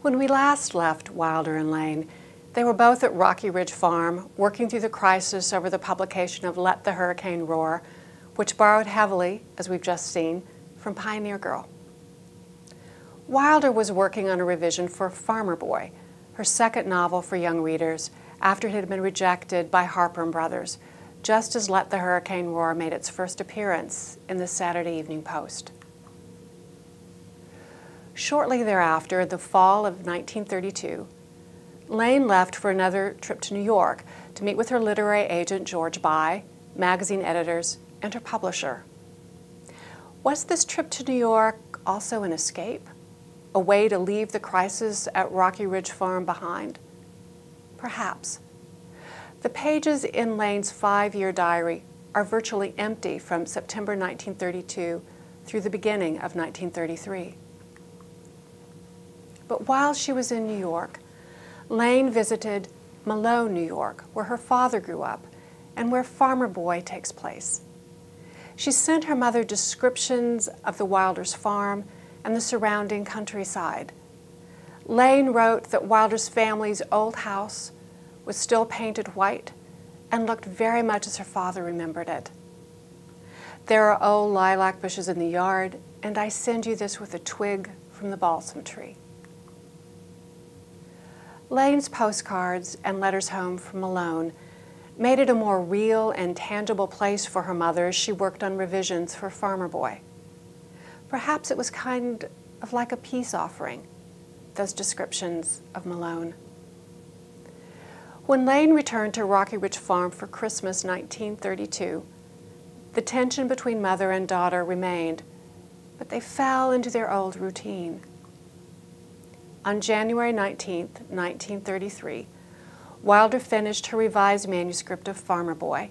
When we last left Wilder and Lane, they were both at Rocky Ridge Farm, working through the crisis over the publication of Let the Hurricane Roar, which borrowed heavily, as we've just seen, from Pioneer Girl. Wilder was working on a revision for Farmer Boy, her second novel for young readers, after it had been rejected by Harper & Brothers, just as Let the Hurricane Roar made its first appearance in the Saturday Evening Post. Shortly thereafter, the fall of 1932, Lane left for another trip to New York to meet with her literary agent George By, magazine editors, and her publisher. Was this trip to New York also an escape? A way to leave the crisis at Rocky Ridge Farm behind? Perhaps. The pages in Lane's 5-year diary are virtually empty from September 1932 through the beginning of 1933. But while she was in New York, Lane visited Malone, New York, where her father grew up and where Farmer Boy takes place. She sent her mother descriptions of the Wilder's farm and the surrounding countryside. Lane wrote that Wilder's family's old house was still painted white and looked very much as her father remembered it. There are old lilac bushes in the yard, and I send you this with a twig from the balsam tree. Lane's postcards and letters home from Malone made it a more real and tangible place for her mother as she worked on revisions for Farmer Boy. Perhaps it was kind of like a peace offering, those descriptions of Malone. When Lane returned to Rocky Ridge Farm for Christmas 1932, the tension between mother and daughter remained, but they fell into their old routine. On January 19, 1933, Wilder finished her revised manuscript of Farmer Boy,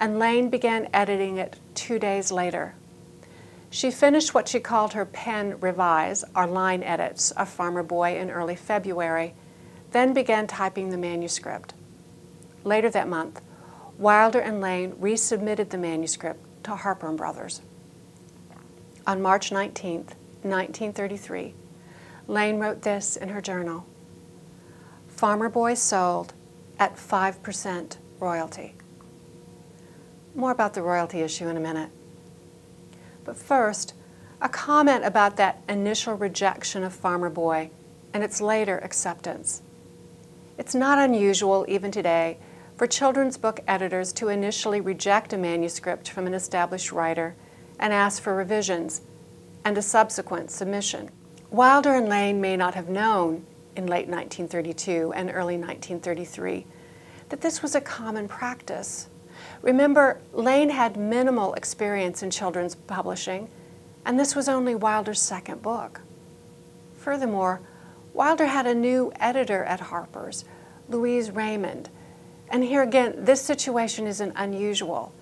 and Lane began editing it 2 days later. She finished what she called her pen revise, or line edits, of Farmer Boy in early February, then began typing the manuscript. Later that month, Wilder and Lane resubmitted the manuscript to Harper & Brothers. On March 19, 1933, Lane wrote this in her journal: Farmer Boy sold at 5% royalty. More about the royalty issue in a minute. But first, a comment about that initial rejection of Farmer Boy and its later acceptance. It's not unusual, even today, for children's book editors to initially reject a manuscript from an established writer and ask for revisions and a subsequent submission. Wilder and Lane may not have known in late 1932 and early 1933 that this was a common practice. Remember, Lane had minimal experience in children's publishing, and this was only Wilder's second book. Furthermore, Wilder had a new editor at Harper's, Louise Raymond, and here again, this situation isn't unusual.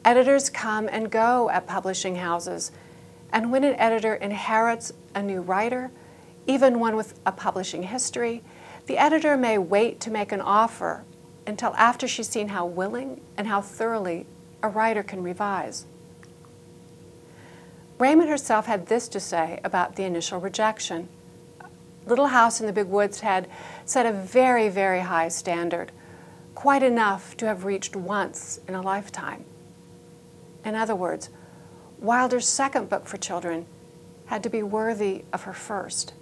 Editors come and go at publishing houses, and when an editor inherits a new writer, even one with a publishing history, the editor may wait to make an offer until after she's seen how willing and how thoroughly a writer can revise. Raymond herself had this to say about the initial rejection. Little House in the Big Woods had set a very, very high standard, quite enough to have reached once in a lifetime. In other words, Wilder's second book for children had to be worthy of her first.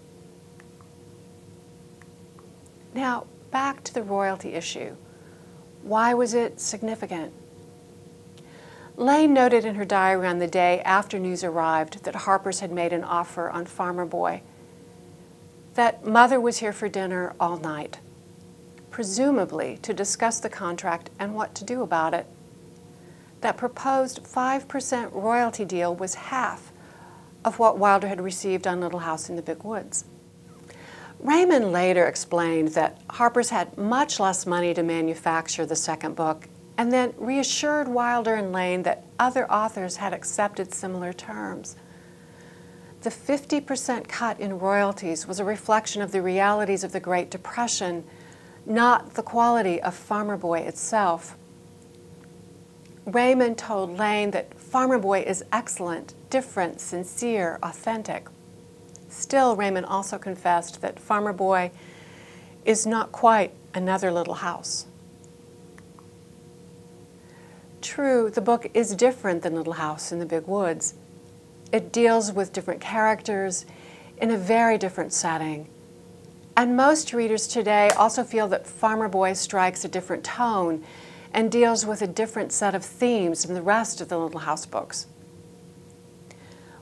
Now, back to the royalty issue. Why was it significant? Lane noted in her diary on the day after news arrived that Harper's had made an offer on Farmer Boy that Mother was here for dinner all night, presumably to discuss the contract and what to do about it. That proposed 5% royalty deal was half of what Wilder had received on Little House in the Big Woods. Raymond later explained that Harper's had much less money to manufacture the second book, and then reassured Wilder and Lane that other authors had accepted similar terms. The 50% cut in royalties was a reflection of the realities of the Great Depression, not the quality of Farmer Boy itself. Raymond told Lane that Farmer Boy is excellent, different, sincere, authentic. Still, Raymond also confessed that Farmer Boy is not quite another Little House. True, the book is different than Little House in the Big Woods. It deals with different characters in a very different setting. And most readers today also feel that Farmer Boy strikes a different tone and deals with a different set of themes than the rest of the Little House books.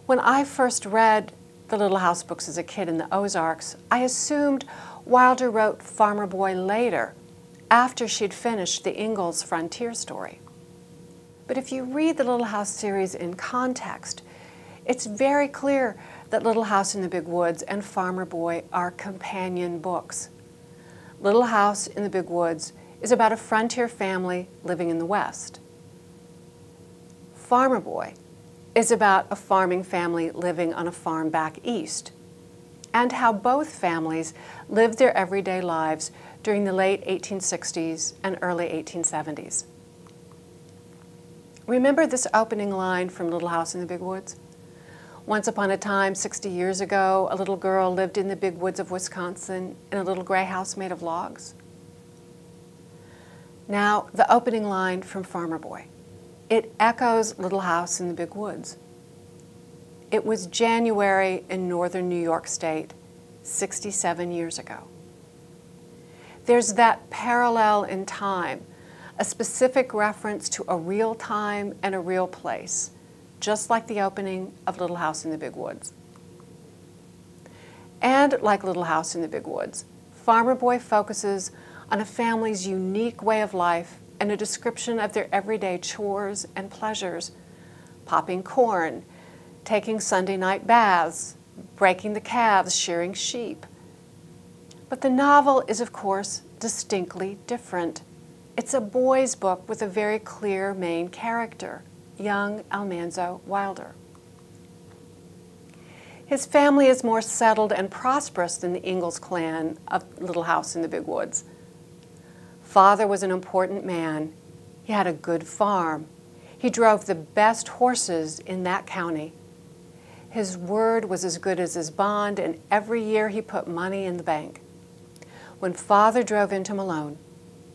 When I first read the Little House books as a kid in the Ozarks, I assumed Wilder wrote Farmer Boy later, after she'd finished the Ingalls frontier story. But if you read the Little House series in context, it's very clear that Little House in the Big Woods and Farmer Boy are companion books. Little House in the Big Woods is about a frontier family living in the West. Farmer Boy is about a farming family living on a farm back east, and how both families lived their everyday lives during the late 1860s and early 1870s. Remember this opening line from Little House in the Big Woods? Once upon a time, 60 years ago, a little girl lived in the big woods of Wisconsin in a little gray house made of logs. Now, the opening line from Farmer Boy. It echoes Little House in the Big Woods. It was January in northern New York State, 67 years ago. There's that parallel in time, a specific reference to a real time and a real place, just like the opening of Little House in the Big Woods. And like Little House in the Big Woods, Farmer Boy focuses on a family's unique way of life and a description of their everyday chores and pleasures, popping corn, taking Sunday night baths, breaking the calves, shearing sheep. But the novel is, of course, distinctly different. It's a boy's book with a very clear main character, young Almanzo Wilder. His family is more settled and prosperous than the Ingalls clan of Little House in the Big Woods. Father was an important man. He had a good farm. He drove the best horses in that county. His word was as good as his bond, and every year he put money in the bank. When Father drove into Malone,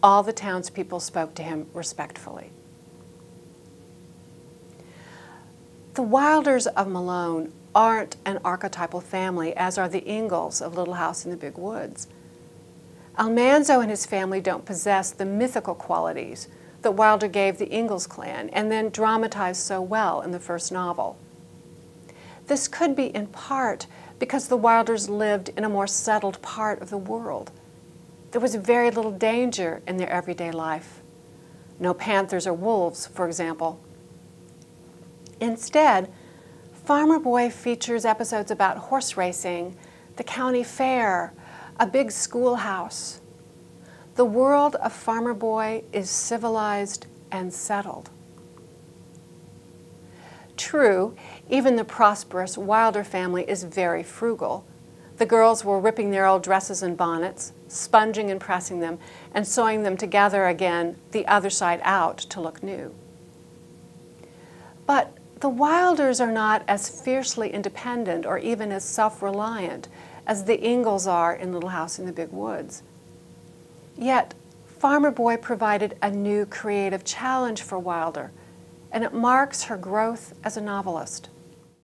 all the townspeople spoke to him respectfully. The Wilders of Malone aren't an archetypal family, as are the Ingalls of Little House in the Big Woods. Almanzo and his family don't possess the mythical qualities that Wilder gave the Ingalls clan and then dramatized so well in the first novel. This could be in part because the Wilders lived in a more settled part of the world. There was very little danger in their everyday life. No panthers or wolves, for example. Instead, Farmer Boy features episodes about horse racing, the county fair, a big schoolhouse. The world of Farmer Boy is civilized and settled. True, even the prosperous Wilder family is very frugal. The girls were ripping their old dresses and bonnets, sponging and pressing them, and sewing them together again, the other side out, to look new. But the Wilders are not as fiercely independent or even as self-reliant as the Ingalls are in Little House in the Big Woods. Yet, Farmer Boy provided a new creative challenge for Wilder, and it marks her growth as a novelist.